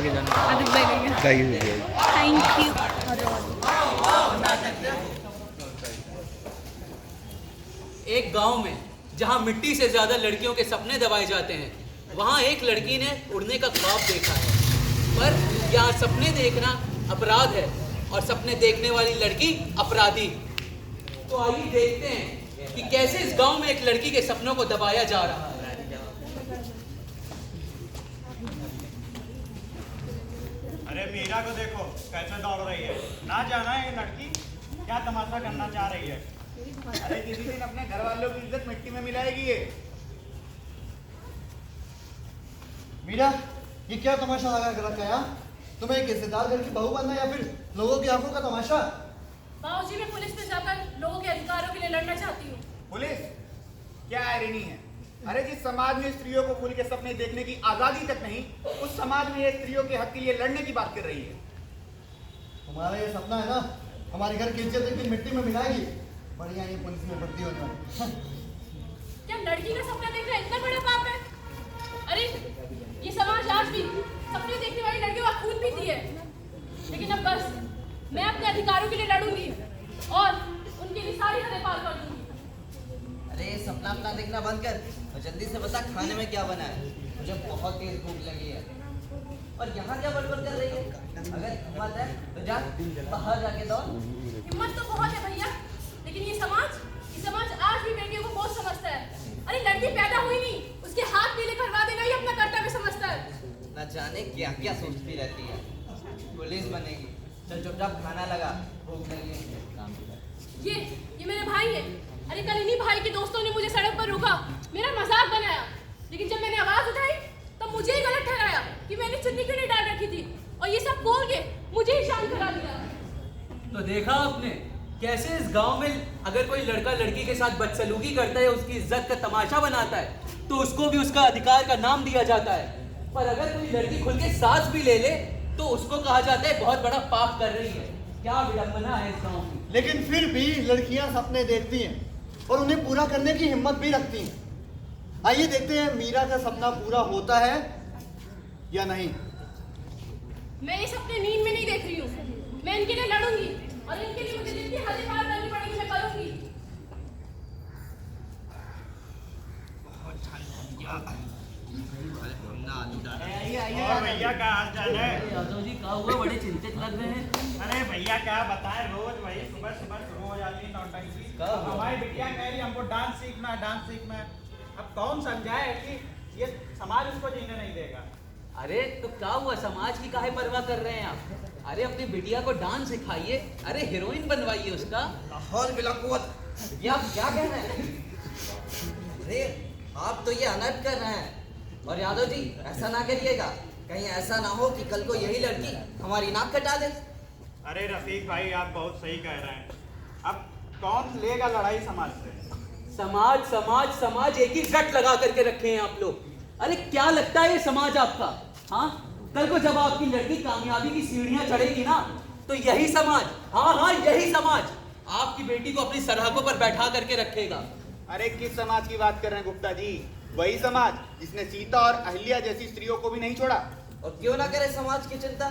लेके जाना? आदित्य भाई लेंगे। Thank you. एक गांव में जहां मिट्टी से ज्यादा लड़कियों के सपने दबाए जाते हैं, वहां एक लड़की ने उड़ने का ख्वाब देखा है। पर यहाँ सपने देखना अपराध है और सपने देखने वाली लड़की अपराधी। तो आइए देखते हैं कि कैसे इस गांव में एक लड़की के सपनों को दबाया जा रहा है। अरे मीरा को देखो कैसे दौड़ रही है। ना जाना है ये लड़की क्या तमाशा करना चाह रही है। अरे किसी दिन अपने घर वालों की इज्जत मिट्टी में मिलाएगी ये। मीरा, ये क्या तमाशा लगा कर रखा है यार? तुम्हें एक हिस्सेदार घर की बहू बनना या फिर लोगों की आंखों का तमाशा? बाबूजी, मैं पुलिस में जाकर लोगों के अधिकारों के लिए लड़ना चाहती हूँ। पुलिस? क्या आयरनी है। अरे जिस समाज में स्त्रियों को खुल के सपने देखने की आजादी तक नहीं, उस समाज में ये स्त्रियों के हक के लिए लड़ने की बात कर रही है। तुम्हारा ये सपना है ना, हमारे घर की इज्जत एक दिन मिट्टी में मिलाएगी। बढ़िया ये पुलिस में भर्ती होना। क्या लड़की का सपना देखना इतना बड़ा पाप है? अरे ये समाज आज भी सपने देखने वाली लड़कियों का खून पीती है। लेकिन अब बस मैं अपने अधिकारों के लिए लड़ूंगी और उनके लिए सारी हदें पार कर दूंगी। अरे सपना अपना देखना बंद कर और जल्दी से बता खाने में क्या बना है। मुझे बहुत तेज भूख लगी है। और यहाँ क्या बड़बड़ कर रही है? अगर हिम्मत है तो जा बाहर जाके दौड़। हिम्मत तो बहुत है भैया, लेकिन ये समाज आज भी बेटियों को बहुत समझता है। अरे लड़की पैदा हुई नहीं, उसके हाथ पीले करवा देना ही अपना कर्तव्य समझता है। न जाने क्या क्या सोचती रहती है। पुलिस बनेगी। चल चुपचाप खाना लगा, भूख लगी है। ये मेरे भाई है। अरे कल इन्हीं भाई के दोस्तों ने मुझे सड़क पर रोका, मेरा मजाक बनाया। लेकिन जब मैंने आवाज उठाई तब मुझे ही गलत ठहराया कि मैंने चुन्नी क्यों नहीं डाल रखी थी, और ये सब बोल के मुझे ही शांत करा दिया। तो देखा आपने कैसे इस गांव में अगर कोई लड़का लड़की के साथ बदसलूकी करता है, उसकी इज्जत का तमाशा बनाता है, तो उसको भी उसका अधिकार का नाम दिया जाता है। पर अगर कोई लड़की खुल के सांस भी ले ले तो उसको कहा जाता है बहुत बड़ा पाप कर रही है। क्या विडंबना है इस गांव की। लेकिन फिर भी लड़कियां सपने देखती हैं और उन्हें पूरा करने की हिम्मत भी रखती हैं। आइए देखते हैं मीरा का सपना पूरा होता है या नहीं। मैं ये सपने नींद में नहीं देख रही हूँ। मैं इनके लिए लड़ूंगी और इनके लिए मुझे जितनी हदें पार करनी पड़ेगी मैं करूंगी। और भैया क्या हाल चाल है? यादव जी क्या हुआ, बड़े चिंतित लग रहे हैं। अरे भैया क्या बताएं, रोज वही सुबह सुबह शुरू हो जाती है नौटंकी। हमारी बिटिया कह रही हमको डांस सीखना है। अब कौन समझाए कि ये समाज उसको जीने नहीं देगा। अरे तो क्या हुआ, समाज की काहे परवाह कर रहे हैं आप? अरे अपनी बिटिया को डांस सिखाइए, अरे हीरोइन बनवाइए उसका। लाहौल बिला कुव्वत, ये आप क्या कह रहे हैं? अरे आप तो ये अनर्थ कर रहे हैं। और यादव जी ऐसा ना करिएगा, कहीं ऐसा ना हो कि कल को यही लड़की हमारी नाक कटा दे। अरे रफीक भाई आप बहुत सही कह रहे हैं। अब कौन लेगा लड़ाई समाज से? समाज एक ही रट लगा करके रखे हैं आप लोग। अरे क्या लगता है ये समाज आपका? हाँ, कल को जब आपकी लड़की कामयाबी की सीढ़ियां चढ़ेगी ना, तो यही समाज, हाँ यही समाज आपकी बेटी को अपनी सरहदों पर बैठा करके रखेगा। अरे किस समाज की बात कर रहे हैं गुप्ता जी? वही समाज जिसने सीता और अहिल्या जैसी स्त्रियों को भी नहीं छोड़ा। और क्यों ना करे समाज की चिंता।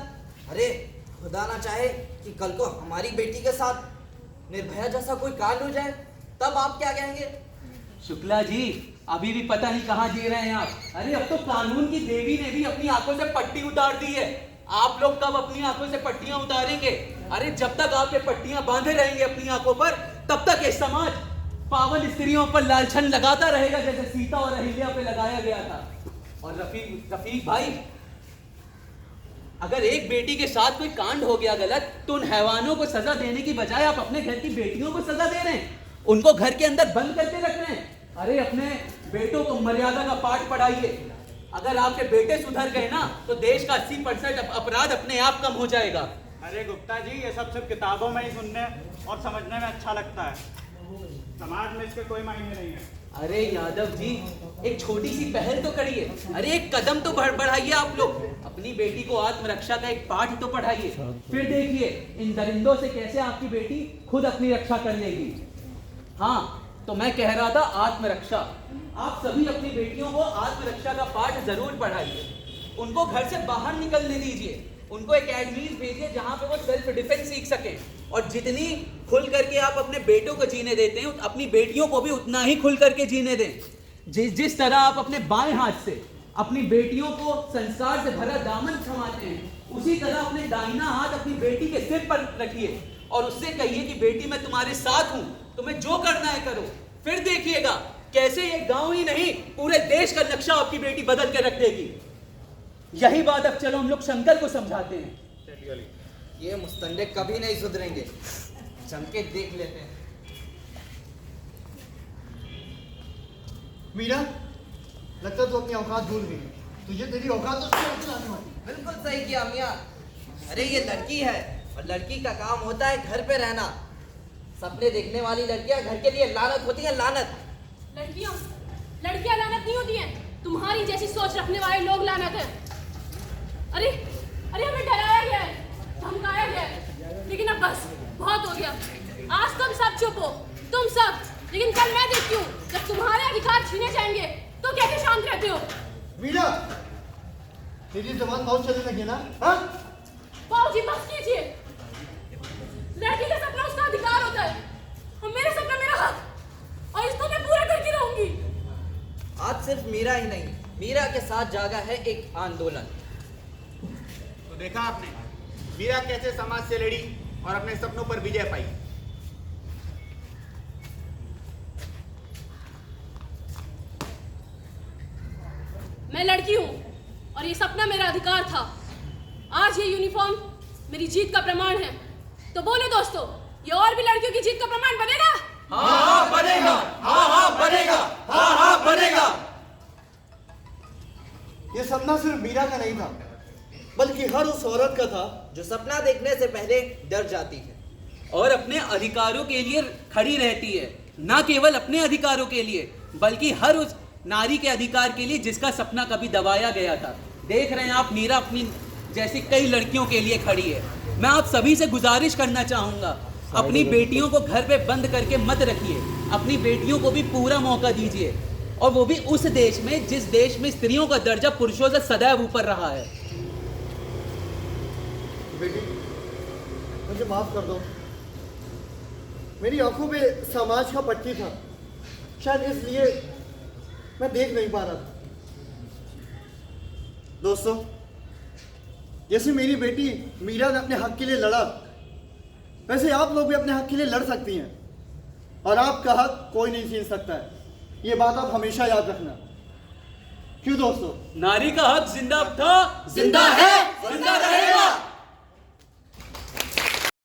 अरे खुदा ना चाहे कि कल को हमारी बेटी के साथ निर्भया जैसा कोई कांड हो जाए, तब आप क्या कहेंगे? शुक्ला जी अभी भी पता नहीं कहाँ जी रहे हैं आप। अरे अब तो कानून की देवी ने भी अपनी आंखों से पट्टी उतार दी है। आप लोग कब अपनी आंखों से पट्टियां उतारेंगे? अरे जब तक आप ये पट्टियां बांधे रहेंगे अपनी आंखों पर, तब तक ये समाज पावन स्त्रियों पर लालछन लगाता रहेगा, जैसे सीता और अहिल्या पे लगाया गया था। और रफीक भाई, अगर एक बेटी के साथ कोई कांड हो गया गलत, तो उन हैवानों को सजा देने की बजाय आप अपने घर की बेटियों को सजा दे रहे हैं, उनको घर के अंदर बंद करके रख रहे हैं। अरे अपने बेटों को मर्यादा का पाठ पढ़ाइए। अगर आपके बेटे सुधर गए ना, तो देश का 80% अपराध अपने आप कम हो जाएगा। अरे गुप्ता जी ये सब सिर्फ किताबों में ही सुनने और समझने में अच्छा लगता है, समाज में इसके कोई मायने नहीं है। अरे यादव जी एक छोटी सी पहल तो करिए। अरे एक कदम तो बढ़ाइए आप लोग। अपनी बेटी को आत्मरक्षा का एक पाठ तो पढ़ाइए, फिर देखिए इन दरिंदों से कैसे आपकी बेटी खुद अपनी रक्षा कर लेगी। हाँ तो मैं कह रहा था आत्मरक्षा। आप सभी अपनी बेटियों को आत्मरक्षा का पाठ जरूर पढ़ाइए। उनको घर से बाहर निकलने दीजिए, उनको एकेडमीज भेजिए जहां पे वो सेल्फ डिफेंस सीख सकें। और जितनी खुल करके आप अपने बेटों को जीने देते हैं, अपनी बेटियों को भी उतना ही खुल करके जीने दें। जिस तरह आप अपने बाएं हाथ से अपनी बेटियों को संस्कार से भरा दामन थमाते हैं, उसी तरह अपने दाहिना हाथ अपनी बेटी के सिर पर रखिए और उससे कहिए कि बेटी मैं तुम्हारे साथ हूं, तुम्हें जो करना है करो। फिर देखिएगा कैसे ये गांव ही नहीं पूरे देश का नक्शा आपकी बेटी बदल के रख देगी। यही बात अब चलो हम लोग शंकर को समझाते हैं। ये मुस्तंडे कभी नहीं सुधरेंगे, जम के देख लेते हैं। मीरा, लगता है तू अपनी औकात भूल गई। तुझे तेरी औकात तो नहीं आने वाली। बिल्कुल सही किया मियाँ। अरे ये लड़की है और लड़की का काम होता है घर पे रहना। सपने देखने वाली लड़कियां घर के लिए लानत होती है, लानत। लड़कियां लानत नहीं होती हैं, तुम्हारी जैसी सोच रखने वाले लोग लानत है। अरे हमें डराया गया है, धमकाया गया है, लेकिन अब बस बहुत हो गया। आज तुम सब चुप हो, तुम सब, लेकिन कल मैं देखती हूँ जब तुम्हारे अधिकार छीने जाएंगे तो कैसे शांत रहते हो। मीरा, तेरी जबान बहुत चलने लगी ना? हाँ? बाबूजी बस कीजिए। लड़की का सपना उसका अधिकार होता है और मेरा सपना मेरा हक, और इसको मैं पूरा करके रहूंगी। आज सिर्फ मीरा ही नहीं, मीरा के साथ जागा है एक आंदोलन। तो देखा आपने मीरा कैसे समाज से लड़ी और अपने सपनों पर विजय पाई। मैं लड़की हूँ और ये सपना मेरा अधिकार था। आज ये यूनिफॉर्म मेरी जीत का प्रमाण है। तो बोलो दोस्तों, ये और भी लड़कियों की जीत का प्रमाण बनेगा? हाँ बनेगा, हाँ बनेगा, हाँ बनेगा। ये सपना सिर्फ मीरा का नहीं था, बल्कि हर उस औरत का था जो सपना देखने से पहले डर जाती है और अपने अधिकारों के लिए खड़ी रहती है। ना केवल अपने अधिकारों के लिए, बल्कि हर उस नारी के अधिकार के लिए जिसका सपना कभी दबाया गया था। देख रहे हैं आप, मीरा अपनी जैसी कई लड़कियों के लिए खड़ी है। मैं आप सभी से गुजारिश करना चाहूंगा, अपनी बेटियों को घर पे बंद करके मत रखिए। अपनी बेटियों को भी पूरा मौका दीजिए, और वो भी उस देश में जिस देश में स्त्रियों का दर्जा पुरुषों से सदैव ऊपर रहा है। बेटी, मुझे माफ कर दो। मेरी आंखों पे समाज का पट्टी था, शायद इसलिए मैं देख नहीं पा रहा था। दोस्तों, जैसे मेरी बेटी मीरा ने अपने हक के लिए लड़ा, वैसे आप लोग भी अपने हक के लिए लड़ सकती हैं, और आपका हक कोई नहीं छीन सकता है। ये बात आप हमेशा याद रखना। क्यों दोस्तों? नारी का हक जिंदा था, जिंदा है, जिंदा रहेगा।